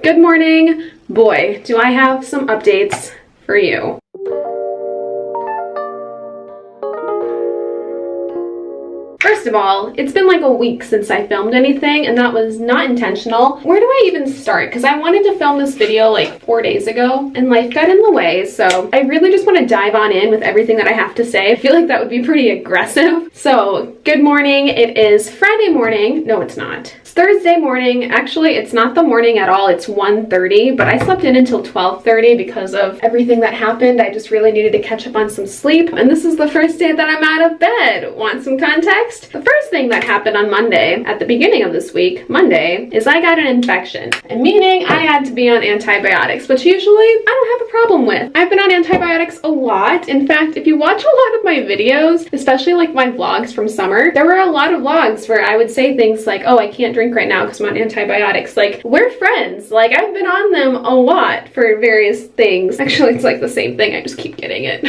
Good morning. Boy, do I have some updates for you. First of all, it's been like a week since I filmed anything, and that was not intentional. Where do I even start? Because I wanted to film this video like 4 days ago, and life got in the way, so I really just want to dive on in with everything that I have to say. I feel like that would be pretty aggressive. So, good morning. It is Friday morning. No, it's not. It's Thursday morning. Actually, it's not the morning at all. It's 1:30, but I slept in until 12:30 because of everything that happened. I just really needed to catch up on some sleep, and this is the first day that I'm out of bed. Want some context? The first thing that happened on Monday, at the beginning of this week, Monday, is I got an infection. And meaning I had to be on antibiotics, which usually I don't have a problem with. I've been on antibiotics a lot. In fact, if you watch a lot of my videos, especially like my vlogs from summer, there were a lot of vlogs where I would say things like, oh, I can't drink right now because I'm on antibiotics. Like, we're friends. Like, I've been on them a lot for various things. Actually, it's like the same thing. I just keep getting it.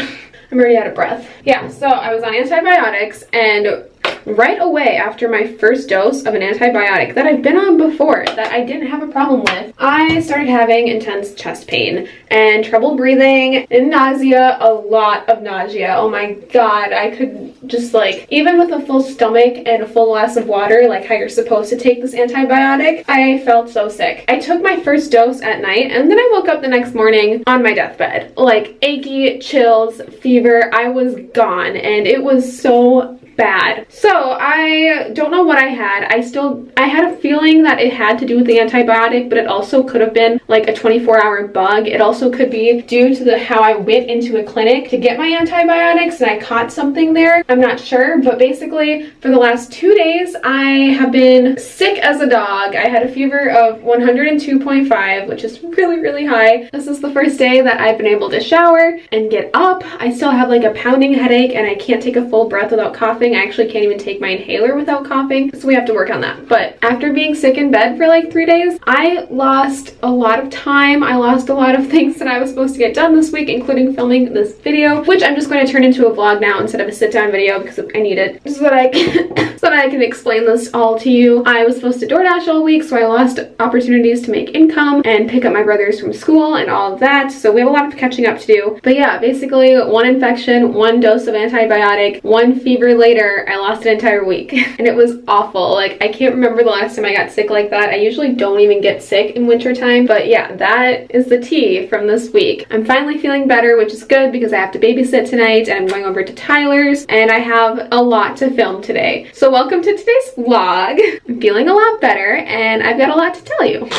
I'm already out of breath. Yeah, so I was on antibiotics, and right away after my first dose of an antibiotic that I've been on before that I didn't have a problem with, I started having intense chest pain and trouble breathing and nausea, a lot of nausea. Oh my god, I could just like, even with a full stomach and a full glass of water, like how you're supposed to take this antibiotic, I felt so sick. I took my first dose at night, and then I woke up the next morning on my deathbed. Like achy, chills, fever, I was gone, and it was so bad. So I don't know what I had. I had a feeling that it had to do with the antibiotic, but it also could have been like a 24-hour bug. It also could be due to how I went into a clinic to get my antibiotics and I caught something there. I'm not sure, but basically for the last 2 days I have been sick as a dog. I had a fever of 102.5, which is really, really high. This is the first day that I've been able to shower and get up. I still have like a pounding headache, and I can't take a full breath without coughing. I actually can't even take my inhaler without coughing, so we have to work on that. But after being sick in bed for like 3 days, I lost a lot of time. I lost a lot of things that I was supposed to get done this week, including filming this video, which I'm just going to turn into a vlog now instead of a sit-down video because I need it so that I can explain this all to you. I was supposed to DoorDash all week, so I lost opportunities to make income and pick up my brothers from school and all of that, so we have a lot of catching up to do. But yeah, basically 1 infection, 1 dose of antibiotic, 1 fever later, I lost an entire week and it was awful. Like, I can't remember the last time I got sick like that. I usually don't even get sick in wintertime, but yeah, that is the tea from this week. I'm finally feeling better, which is good because I have to babysit tonight, and I'm going over to Tyler's, and I have a lot to film today. So welcome to today's vlog. I'm feeling a lot better and I've got a lot to tell you.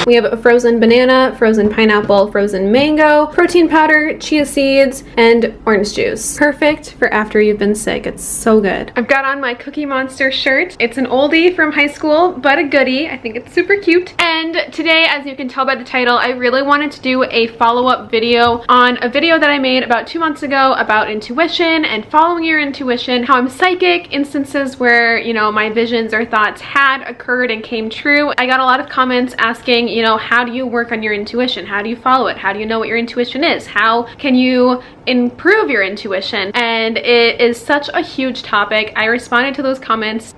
We have a frozen banana, frozen pineapple, frozen mango, protein powder, chia seeds, and orange juice. Perfect for after you've been sick. It's so good. I've got on my Cookie Monster shirt. It's an oldie from high school, but a goodie. I think it's super cute. And today, as you can tell by the title, I really wanted to do a follow-up video on a video that I made about 2 months ago about intuition and following your intuition, how I'm psychic, instances where, you know, my visions or thoughts had occurred and came true. I got a lot of comments asking, you know, how do you work on your intuition? How do you follow it? How do you know what your intuition is? How can you improve your intuition? And it is such a huge topic. I responded to those comments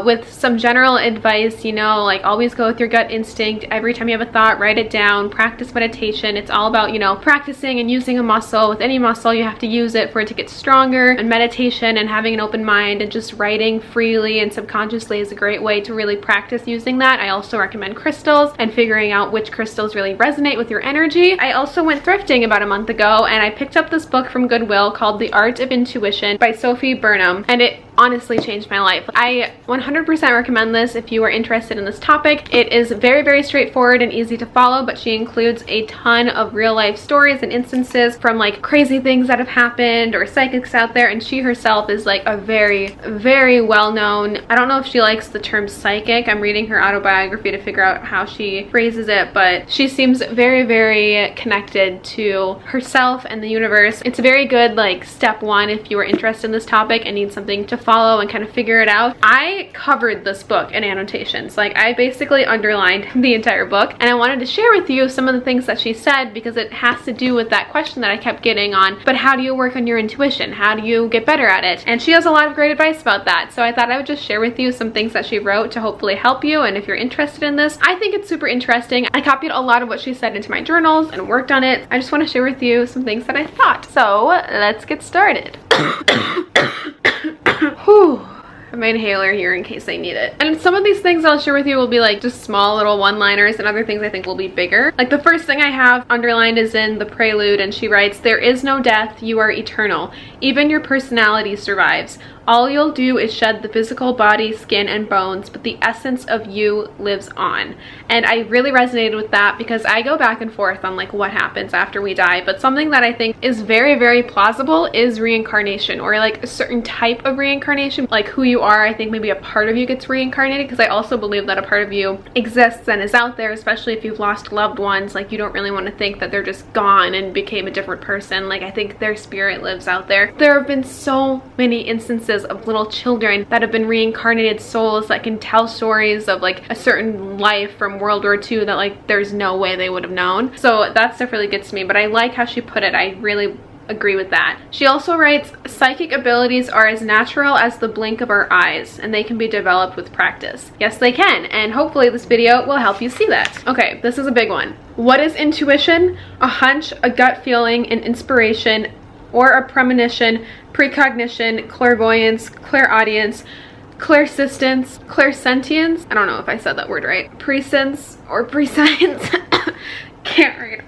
with some general advice, you know, like always go with your gut instinct. Every time you have a thought, write it down, practice meditation. It's all about, you know, practicing and using a muscle. With any muscle, you have to use it for it to get stronger, and meditation and having an open mind and just writing freely and subconsciously is a great way to really practice using that. I also recommend crystals and figuring out which crystals really resonate with your energy. I also went thrifting about a month ago, and I picked up this book from Goodwill called The Art of Intuition by Sophy Burnham, and it honestly changed my life. I 100% recommend this if you are interested in this topic. It is very, very straightforward and easy to follow, but she includes a ton of real life stories and instances from like crazy things that have happened or psychics out there, and she herself is like a very, very well-known, I don't know if she likes the term psychic. I'm reading her autobiography to figure out how she phrases it, but she seems very, very connected to herself and the universe. It's a very good like step one if you are interested in this topic and need something to follow follow and kind of figure it out. I covered this book in annotations. Like, I basically underlined the entire book, and I wanted to share with you some of the things that she said because it has to do with that question that I kept getting on, but how do you work on your intuition? How do you get better at it? And she has a lot of great advice about that. So I thought I would just share with you some things that she wrote to hopefully help you. And if you're interested in this, I think it's super interesting. I copied a lot of what she said into my journals and worked on it. I just want to share with you some things that I thought. So let's get started. Whew. I have my inhaler here in case I need it. And some of these things I'll share with you will be like just small little one-liners, and other things I think will be bigger. Like the first thing I have underlined is in the prelude, and she writes, "There is no death, you are eternal. Even your personality survives. All you'll do is shed the physical body, skin, and bones, but the essence of you lives on." And I really resonated with that because I go back and forth on like what happens after we die, but something that I think is very, very plausible is reincarnation, or like a certain type of reincarnation. Like who you are, I think maybe a part of you gets reincarnated, because I also believe that a part of you exists and is out there, especially if you've lost loved ones. Like you don't really want to think that they're just gone and became a different person. Like I think their spirit lives out there. There have been so many instances of little children that have been reincarnated souls that can tell stories of like a certain life from World War II that like there's no way they would have known. So that stuff really gets me, but I like how she put it. I really agree with that. She also writes, "Psychic abilities are as natural as the blink of our eyes, and they can be developed with practice." Yes, they can, and hopefully this video will help you see that. Okay, this is a big one. What is intuition? A hunch, a gut feeling, an inspiration, or a premonition, precognition, clairvoyance, clairaudience, clairsistence, clairsentience. I don't know if I said that word right. Prescience or prescience. Can't read.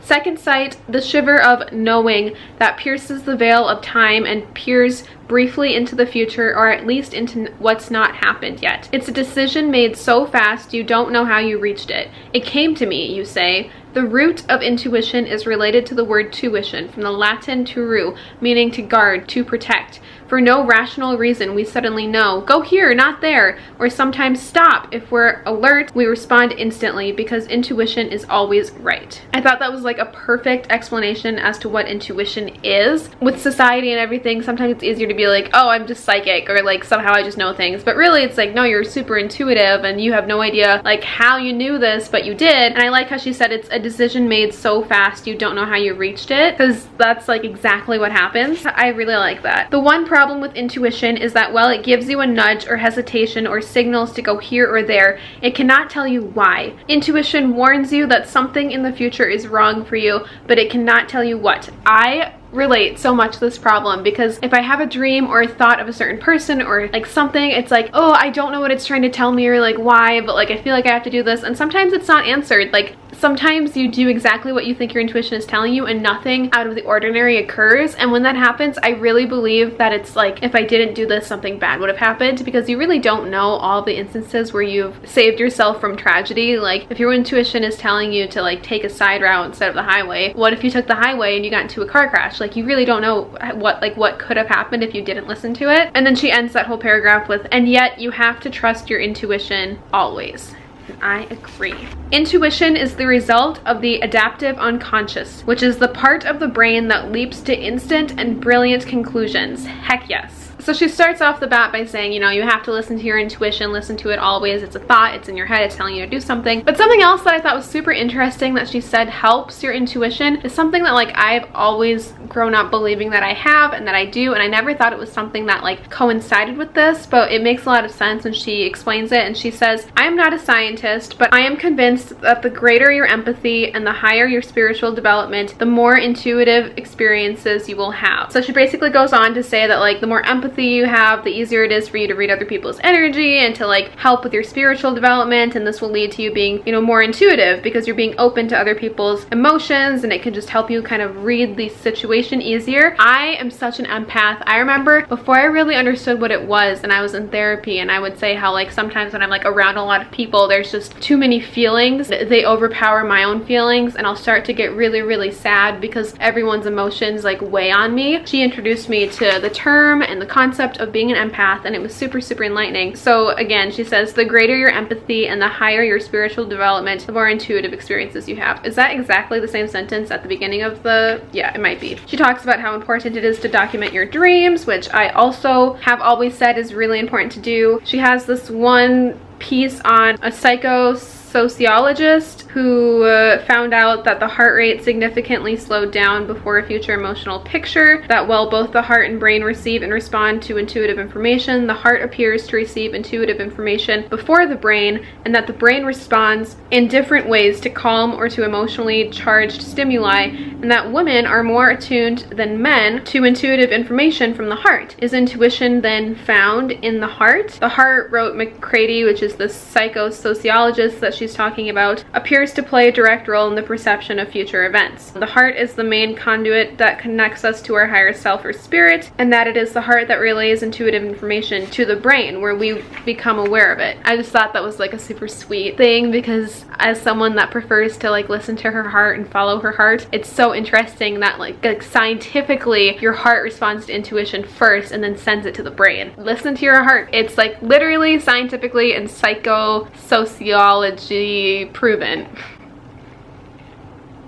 Second sight, the shiver of knowing that pierces the veil of time and peers briefly into the future, or at least into what's not happened yet. It's a decision made so fast you don't know how you reached it. It came to me, you say. The root of intuition is related to the word tuition, from the Latin turu, meaning to guard, to protect. For no rational reason, we suddenly know, go here, not there, or sometimes stop. If we're alert, we respond instantly because intuition is always right. I thought that was like a perfect explanation as to what intuition is. With society and everything, sometimes it's easier to be like, oh, I'm just psychic, or like somehow I just know things. But really it's like, no, you're super intuitive and you have no idea like how you knew this, but you did. And I like how she said it's a decision made so fast you don't know how you reached it, because that's like exactly what happens. I really like that. The one problem with intuition is that while it gives you a nudge or hesitation or signals to go here or there, it cannot tell you why. Intuition warns you that something in the future is wrong for you, but it cannot tell you what. I relate so much to this problem, because if I have a dream or a thought of a certain person or like something, it's like, oh, I don't know what it's trying to tell me or like why, but like I feel like I have to do this, and sometimes it's not answered. Like sometimes you do exactly what you think your intuition is telling you and nothing out of the ordinary occurs. And when that happens, I really believe that it's like, if I didn't do this, something bad would have happened, because you really don't know all the instances where you've saved yourself from tragedy. Like if your intuition is telling you to like take a side route instead of the highway, what if you took the highway and you got into a car crash? Like you really don't know what could have happened if you didn't listen to it. And then she ends that whole paragraph with, and yet you have to trust your intuition always. And I agree. Intuition is the result of the adaptive unconscious, which is the part of the brain that leaps to instant and brilliant conclusions. Heck yes. So she starts off the bat by saying, you know, you have to listen to your intuition, listen to it always. It's a thought, it's in your head, it's telling you to do something. But something else that I thought was super interesting that she said helps your intuition is something that like I've always grown up believing that I have and that I do, and I never thought it was something that like coincided with this, but it makes a lot of sense when she explains it. And she says, I am not a scientist, but I am convinced that the greater your empathy and the higher your spiritual development, the more intuitive experiences you will have. So she basically goes on to say that like the more empathy you have, the easier it is for you to read other people's energy and to like help with your spiritual development, and this will lead to you being, you know, more intuitive because you're being open to other people's emotions, and it can just help you kind of read the situation easier. I am such an empath. I remember before I really understood what it was, and I was in therapy, and I would say how like sometimes when I'm like around a lot of people, there's just too many feelings. They overpower my own feelings, and I'll start to get really, really sad because everyone's emotions like weigh on me. She introduced me to the term and the concept of being an empath, and it was super, super enlightening. So again, she says, the greater your empathy and the higher your spiritual development, the more intuitive experiences you have. Is that exactly the same sentence at the beginning of the... Yeah, it might be. She talks about how important it is to document your dreams, which I also have always said is really important to do. She has this one piece on a psychosociologist who found out that the heart rate significantly slowed down before a future emotional picture, that while both the heart and brain receive and respond to intuitive information, the heart appears to receive intuitive information before the brain, and that the brain responds in different ways to calm or to emotionally charged stimuli, and that women are more attuned than men to intuitive information from the heart. Is intuition then found in the heart? The heart, wrote McCready, which is the psychosociologist that she's talking about, appears to play a direct role in the perception of future events. The heart is the main conduit that connects us to our higher self or spirit, and that it is the heart that relays intuitive information to the brain, where we become aware of it. I just thought that was like a super sweet thing, because as someone that prefers to like listen to her heart and follow her heart, it's so interesting that like scientifically your heart responds to intuition first and then sends it to the brain. Listen to your heart. It's like literally scientifically and psychosociology proven.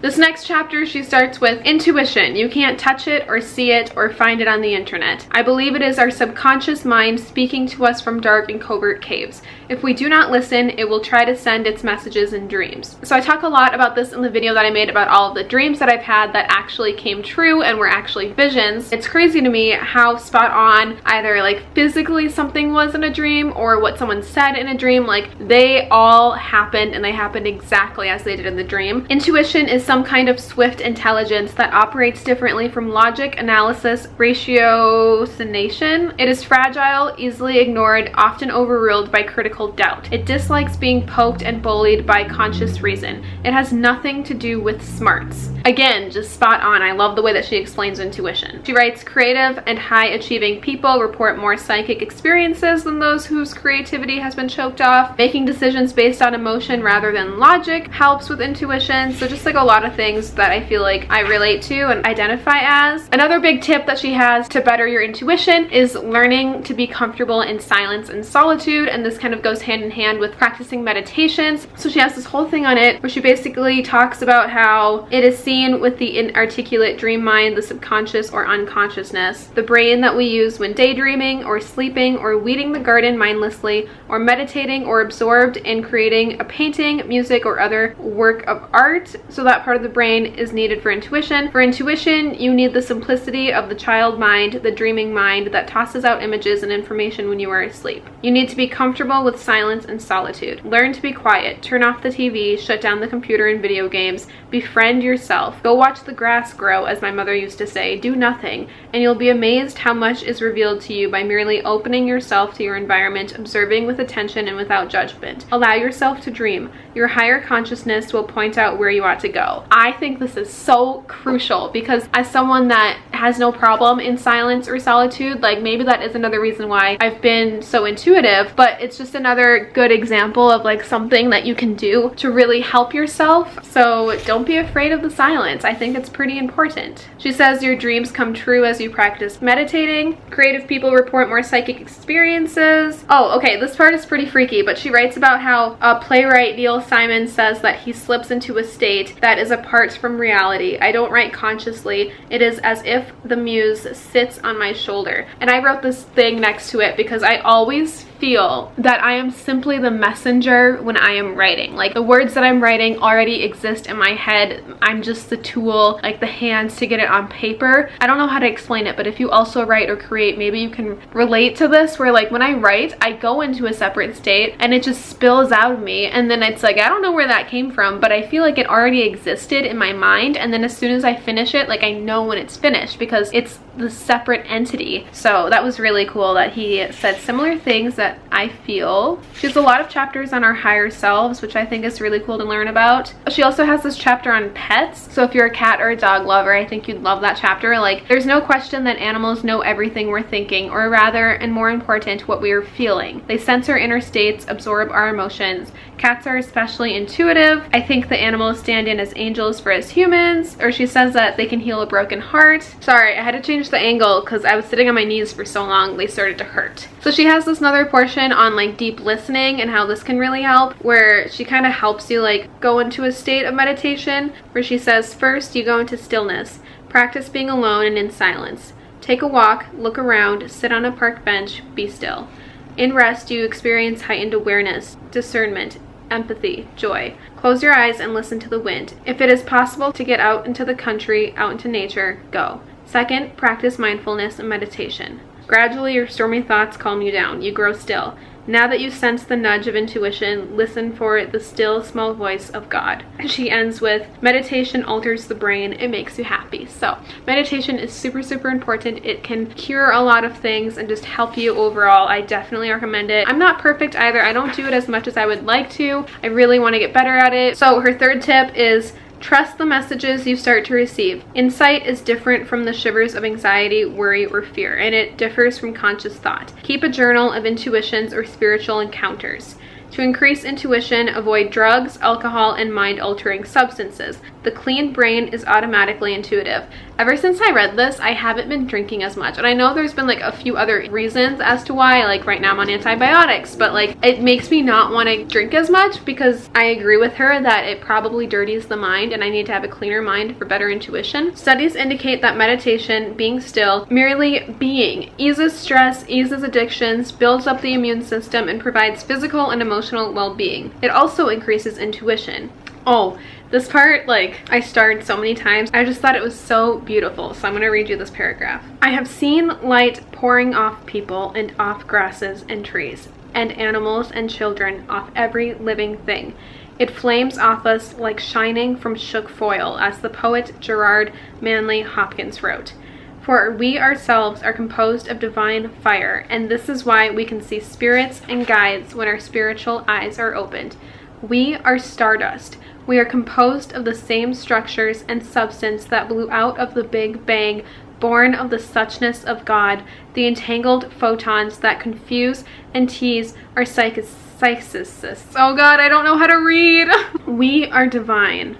This next chapter, she starts with intuition. You can't touch it or see it or find it on the internet. I believe it is our subconscious mind speaking to us from dark and covert caves. If we do not listen, it will try to send its messages in dreams. So I talk a lot about this in the video that I made about all of the dreams that I've had that actually came true and were actually visions. It's crazy to me how spot on either like physically something was in a dream or what someone said in a dream. Like they all happened, and they happened exactly as they did in the dream. Intuition is some kind of swift intelligence that operates differently from logic, analysis, ratiocination. It is fragile, easily ignored, often overruled by critical doubt. It dislikes being poked and bullied by conscious reason. It has nothing to do with smarts. Again, just spot on. I love the way that she explains intuition. She writes, creative and high achieving people report more psychic experiences than those whose creativity has been choked off. Making decisions based on emotion rather than logic helps with intuition. So just like a lot of things that I feel like I relate to and identify as. Another big tip that she has to better your intuition is learning to be comfortable in silence and solitude, and this kind of goes hand in hand with practicing meditations. So she has this whole thing on it where she basically talks about how it is seen with the inarticulate dream mind, the subconscious or unconsciousness, the brain that we use when daydreaming or sleeping or weeding the garden mindlessly or meditating or absorbed in creating a painting, music, or other work of art. So that part of the brain is needed for intuition. For intuition, you need the simplicity of the child mind, the dreaming mind that tosses out images and information when you are asleep. You need to be comfortable with silence and solitude. Learn to be quiet. Turn off the TV, shut down the computer and video games. Befriend yourself. Go watch the grass grow, as my mother used to say. Do nothing, and you'll be amazed how much is revealed to you by merely opening yourself to your environment, observing with attention and without judgment. Allow yourself to dream. Your higher consciousness will point out where you ought to go. I think this is so crucial, because as someone that has no problem in silence or solitude, like maybe that is another reason why I've been so intuitive, but it's just another good example of like something that you can do to really help yourself. So don't be afraid of the silence. I think it's pretty important. She says your dreams come true as you practice meditating. Creative people report more psychic experiences. Oh, okay, this part is pretty freaky, but she writes about how a playwright, Neil Simon, says that he slips into a state that is apart from reality. I don't write consciously. It is as if the muse sits on my shoulder. And I wrote this thing next to it because I always feel that I am simply the messenger when I am writing. Like the words that I'm writing already exist in my head. I'm just the tool, like the hands to get it on paper. I don't know how to explain it, but if you also write or create, maybe you can relate to this, where like when I write, I go into a separate state and it just spills out of me, and then it's like, I don't know where that came from, but I feel like it already existed in my mind, and then as soon as I finish it, like I know when it's finished because it's the separate entity. So that was really cool that he said similar things that I feel. She has a lot of chapters on our higher selves, which I think is really cool to learn about. She also has this chapter on pets. So if you're a cat or a dog lover, I think you'd love that chapter. Like there's no question that animals know everything we're thinking, or rather, and more important, what we are feeling. They sense our inner states, absorb our emotions. Cats are especially intuitive. I think the animals stand in as angels for us humans. Or she says that they can heal a broken heart. Sorry, I had to change changed the angle because I was sitting on my knees for so long they started to hurt. So she has this another portion on like deep listening and how this can really help, where she kind of helps you like go into a state of meditation, where she says, first you go into stillness. Practice being alone and in silence. Take a walk, look around, sit on a park bench, be still. In rest, you experience heightened awareness, discernment, empathy, joy. Close your eyes and listen to the wind. If it is possible to get out into the country, out into nature, go. Second, practice mindfulness and meditation. Gradually, your stormy thoughts calm you down. You grow still. Now that you sense the nudge of intuition, listen for the still, small voice of God. She ends with, meditation alters the brain. It makes you happy. So meditation is super, super important. It can cure a lot of things and just help you overall. I definitely recommend it. I'm not perfect either. I don't do it as much as I would like to. I really want to get better at it. So her third tip is, trust the messages you start to receive. Insight is different from the shivers of anxiety, worry, or fear, and it differs from conscious thought. Keep a journal of intuitions or spiritual encounters. To increase intuition, avoid drugs, alcohol, and mind-altering substances. The clean brain is automatically intuitive. Ever since I read this, I haven't been drinking as much. And I know there's been like a few other reasons as to why, like right now I'm on antibiotics, but like it makes me not want to drink as much because I agree with her that it probably dirties the mind and I need to have a cleaner mind for better intuition. Studies indicate that meditation, being still, merely being, eases stress, eases addictions, builds up the immune system, and provides physical and emotional well-being. It also increases intuition. Oh, this part, like, I starred so many times. I just thought it was so beautiful. So I'm going to read you this paragraph. I have seen light pouring off people and off grasses and trees and animals and children, off every living thing. It flames off us like shining from shook foil, as the poet Gerard Manley Hopkins wrote. For we ourselves are composed of divine fire, and this is why we can see spirits and guides when our spiritual eyes are opened. We are stardust. We are composed of the same structures and substance that blew out of the Big Bang, born of the suchness of God, the entangled photons that confuse and tease our psychics. Oh God, I don't know how to read. We are divine.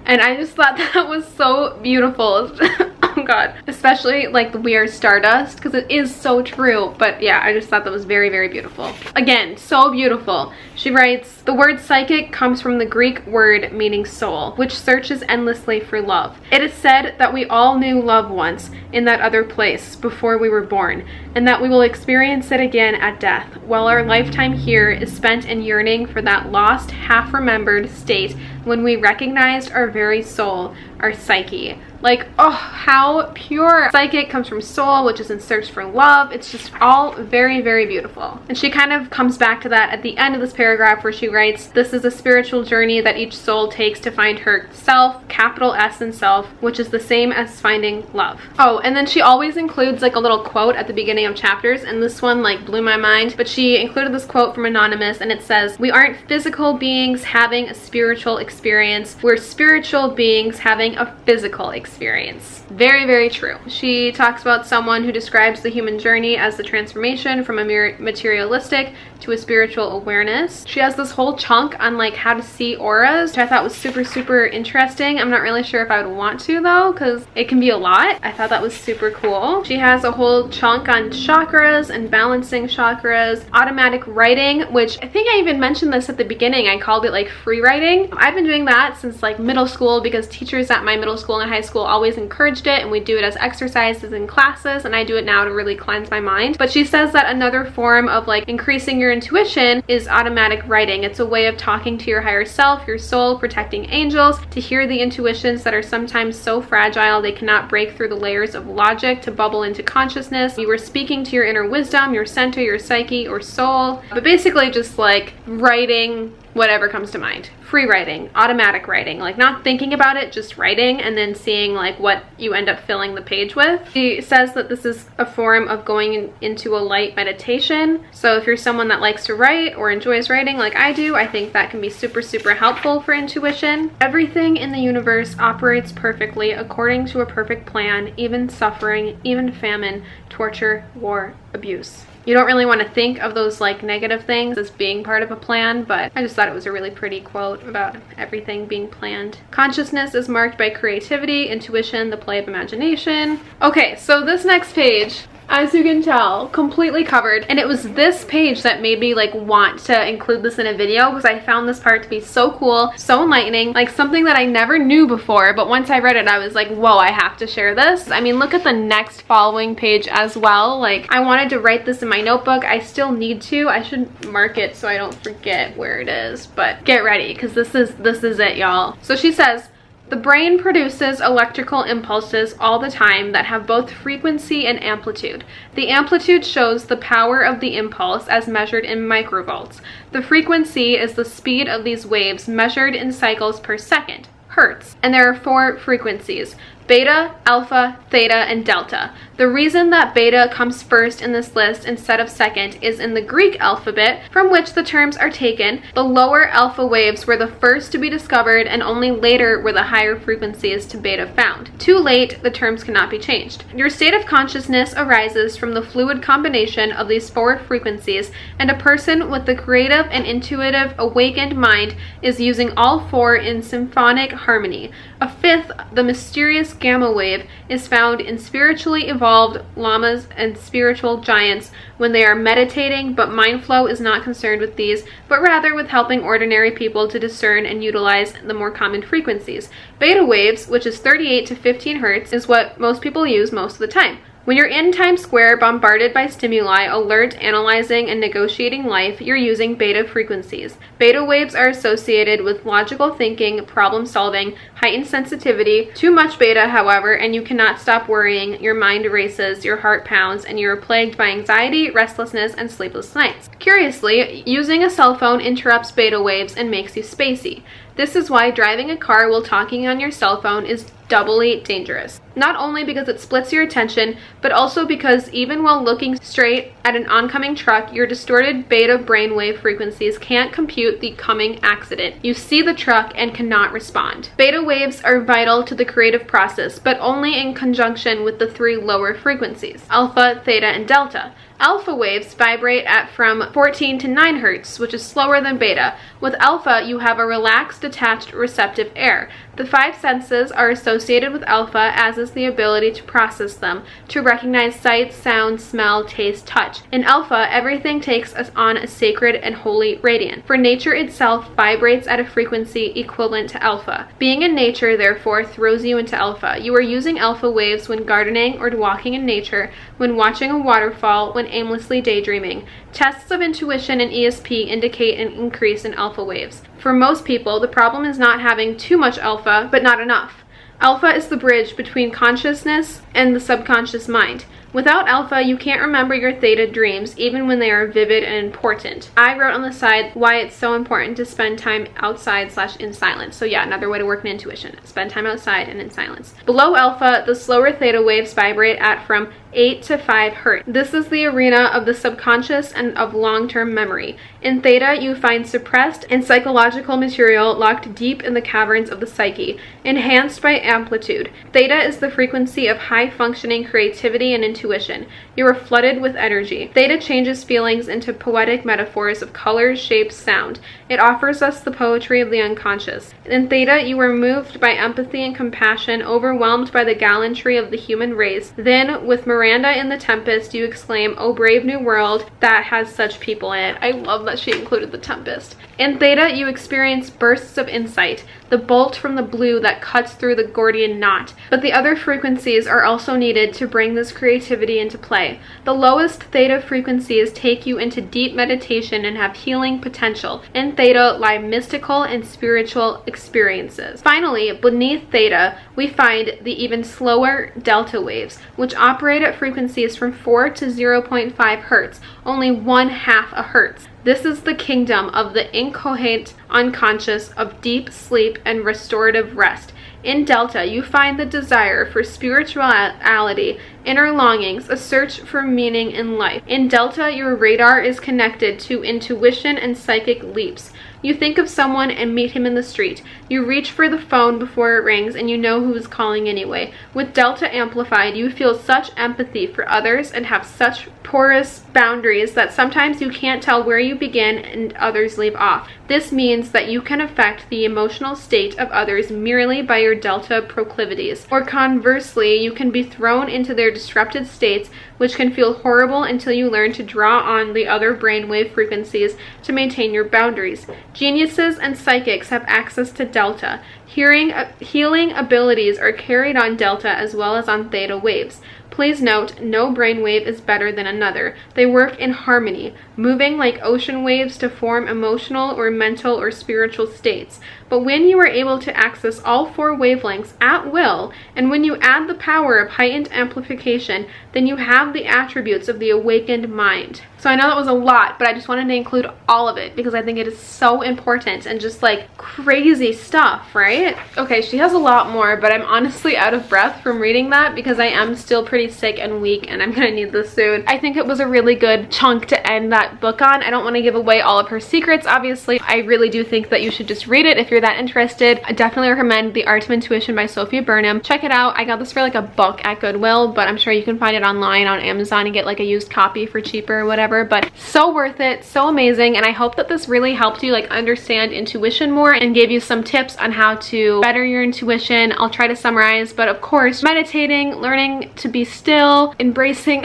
And I just thought that was so beautiful. Oh God, especially like the we are stardust, because it is so true. But yeah, I just thought that was very, very beautiful. Again, so beautiful. She writes, the word psychic comes from the Greek word meaning soul, which searches endlessly for love. It is said that we all knew love once in that other place before we were born, and that we will experience it again at death, while our lifetime here is spent in yearning for that lost, half-remembered state when we recognized our very soul, our psyche. Like, oh, how pure. Psychic comes from soul, which is in search for love. It's just all very, very beautiful. And she kind of comes back to that at the end of this paragraph, where she writes, this is a spiritual journey that each soul takes to find herself, capital S in self, which is the same as finding love. Oh, and then she always includes like a little quote at the beginning of chapters, and this one like blew my mind, but she included this quote from Anonymous, and it says, we aren't physical beings having a spiritual experience. We're spiritual beings having a physical experience. Very, very true. She talks about someone who describes the human journey as the transformation from a materialistic to a spiritual awareness. She has this whole chunk on like how to see auras, which I thought was super, super interesting. I'm not really sure if I would want to though, because it can be a lot. I thought that was super cool. She has a whole chunk on chakras and balancing chakras, automatic writing, which I think I even mentioned this at the beginning. I called it like free writing. I've been doing that since like middle school because teachers at my middle school and high school always encouraged it, and we do it as exercises in classes, and I do it now to really cleanse my mind. But she says that another form of like increasing your intuition is automatic writing. It's a way of talking to your higher self, your soul, protecting angels, to hear the intuitions that are sometimes so fragile they cannot break through the layers of logic to bubble into consciousness. You are speaking to your inner wisdom, your center, your psyche, or soul. But basically just like writing whatever comes to mind. Free writing, automatic writing, like not thinking about it, just writing and then seeing like what you end up filling the page with. She says that this is a form of going into a light meditation. So if you're someone that likes to write or enjoys writing like I do, I think that can be super, super helpful for intuition. Everything in the universe operates perfectly according to a perfect plan, even suffering, even famine, torture, war, abuse. You don't really want to think of those like negative things as being part of a plan, but I just thought it was a really pretty quote about everything being planned. Consciousness is marked by creativity, intuition, the play of imagination. Okay, so this next page, as you can tell, completely covered, and it was this page that made me like want to include this in a video because I found this part to be so cool, so enlightening, like something that I never knew before, but once I read it I was like, whoa, I have to share this. I mean, look at the next following page as well. Like, I wanted to write this in my notebook. I still need to. I should mark it so I don't forget where it is, but get ready because this is it, y'all. So she says, the brain produces electrical impulses all the time that have both frequency and amplitude. The amplitude shows the power of the impulse as measured in microvolts. The frequency is the speed of these waves measured in cycles per second, hertz. And there are 4 frequencies: beta, alpha, theta, and delta. The reason that beta comes first in this list instead of second is in the Greek alphabet, from which the terms are taken. The lower alpha waves were the first to be discovered, and only later were the higher frequencies to beta found. Too late, the terms cannot be changed. Your state of consciousness arises from the fluid combination of these 4 frequencies, and a person with the creative and intuitive awakened mind is using all 4 in symphonic harmony. A 5th, the mysterious gamma wave, is found in spiritually evolved lamas and spiritual giants when they are meditating, but mind flow is not concerned with these, but rather with helping ordinary people to discern and utilize the more common frequencies. Beta waves, which is 38 to 15 hertz, is what most people use most of the time. When you're in Times Square, bombarded by stimuli, alert, analyzing, and negotiating life, you're using beta frequencies. Beta waves are associated with logical thinking, problem solving, heightened sensitivity. Too much beta, however, and you cannot stop worrying, your mind races, your heart pounds, and you are plagued by anxiety, restlessness, and sleepless nights. Curiously, using a cell phone interrupts beta waves and makes you spacey. This is why driving a car while talking on your cell phone is doubly dangerous. Not only because it splits your attention, but also because even while looking straight at an oncoming truck, your distorted beta brainwave frequencies can't compute the coming accident. You see the truck and cannot respond. Beta waves are vital to the creative process, but only in conjunction with the 3 lower frequencies, alpha, theta, and delta. Alpha waves vibrate at from 14 to 9 hertz, which is slower than beta. With alpha, you have a relaxed, detached, receptive air. The 5 senses are associated with alpha, as is the ability to process them, to recognize sight, sound, smell, taste, touch. In alpha, everything takes us on a sacred and holy radiance, for nature itself vibrates at a frequency equivalent to alpha. Being in nature, therefore, throws you into alpha. You are using alpha waves when gardening or walking in nature, when watching a waterfall, when aimlessly daydreaming. Tests of intuition and ESP indicate an increase in alpha waves. For most people, the problem is not having too much alpha, but not enough. Alpha is the bridge between consciousness and the subconscious mind. Without alpha, you can't remember your theta dreams, even when they are vivid and important. I wrote on the side why it's so important to spend time outside / in silence. So yeah, another way to work in intuition. Spend time outside and in silence. Below alpha, the slower theta waves vibrate at from 8 to 5 hertz. This is the arena of the subconscious and of long-term memory. In theta, you find suppressed and psychological material locked deep in the caverns of the psyche, enhanced by amplitude. Theta is the frequency of high-functioning creativity and intuition. You are flooded with energy. Theta changes feelings into poetic metaphors of colors, shapes, sound. It offers us the poetry of the unconscious. In theta, you are moved by empathy and compassion, overwhelmed by the gallantry of the human race. Then, with Miranda in The Tempest, you exclaim, "Oh, brave new world that has such people in it." I love that she included The Tempest. In theta, you experience bursts of insight, the bolt from the blue that cuts through the Gordian knot. But the other frequencies are also needed to bring this creativity into play. The lowest theta frequencies take you into deep meditation and have healing potential. In theta lie mystical and spiritual experiences. Finally, beneath theta, we find the even slower delta waves, which operate at frequencies from 4 to 0.5 hertz, only 1/2 a hertz. This is the kingdom of the incoherent unconscious, of deep sleep and restorative rest. In Delta, you find the desire for spirituality, inner longings, a search for meaning in life. In Delta, your radar is connected to intuition and psychic leaps. You think of someone and meet him in the street. You reach for the phone before it rings and you know who is calling anyway. With Delta amplified, you feel such empathy for others and have such porous boundaries that sometimes you can't tell where you begin and others leave off. This means that you can affect the emotional state of others merely by your Delta proclivities. Or conversely, you can be thrown into their disrupted states, which can feel horrible until you learn to draw on the other brainwave frequencies to maintain your boundaries. Geniuses and psychics have access to Delta. Healing abilities are carried on Delta as well as on theta waves. Please note, no brainwave is better than another. They work in harmony, moving like ocean waves to form emotional or mental or spiritual states. But when you are able to access all 4 wavelengths at will, and when you add the power of heightened amplification, then you have the attributes of the awakened mind. So I know that was a lot, but I just wanted to include all of it because I think it is so important and just like crazy stuff, right? Okay, she has a lot more, but I'm honestly out of breath from reading that because I am still pretty sick and weak and I'm gonna need this soon. I think it was a really good chunk to end that book on. I don't want to give away all of her secrets, obviously. I really do think that you should just read it if you're that interested. I definitely recommend The Art of Intuition by Sophy Burnham. Check it out. I got this for like a buck at Goodwill, but I'm sure you can find it online on Amazon and get like a used copy for cheaper or whatever. But so worth it, so amazing, and I hope that this really helped you like understand intuition more and gave you some tips on how to better your intuition. I'll try to summarize, but of course, meditating, learning to be still, embracing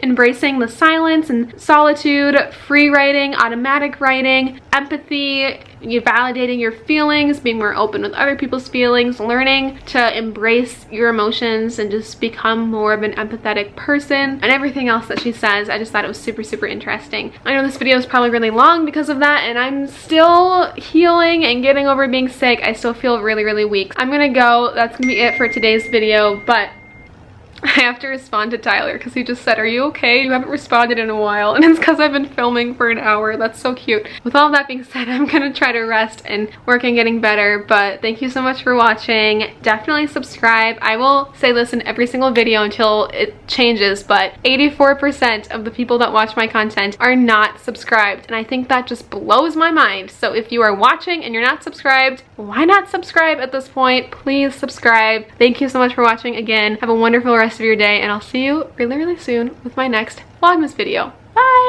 embracing the silence and solitude, free writing, automatic writing, empathy, you validating your feelings, being more open with other people's feelings, learning to embrace your emotions and just become more of an empathetic person, and everything else that she says. I just thought it was super, super interesting. I know this video is probably really long because of that, and I'm still healing and getting over being sick. I still feel really, really weak. I'm gonna go. That's gonna be it for today's video, but I have to respond to Tyler because he just said, "Are you okay? You haven't responded in a while." And it's because I've been filming for an hour. That's so cute. With all that being said, I'm gonna try to rest and work on getting better, but thank you so much for watching. Definitely subscribe. I will say this in every single video until it changes, but 84% of the people that watch my content are not subscribed, and I think that just blows my mind. So if you are watching and you're not subscribed, why not subscribe at this point? Please subscribe. Thank you so much for watching again. Have a wonderful rest of your day, and I'll see you really, really soon with my next vlogmas video. Bye!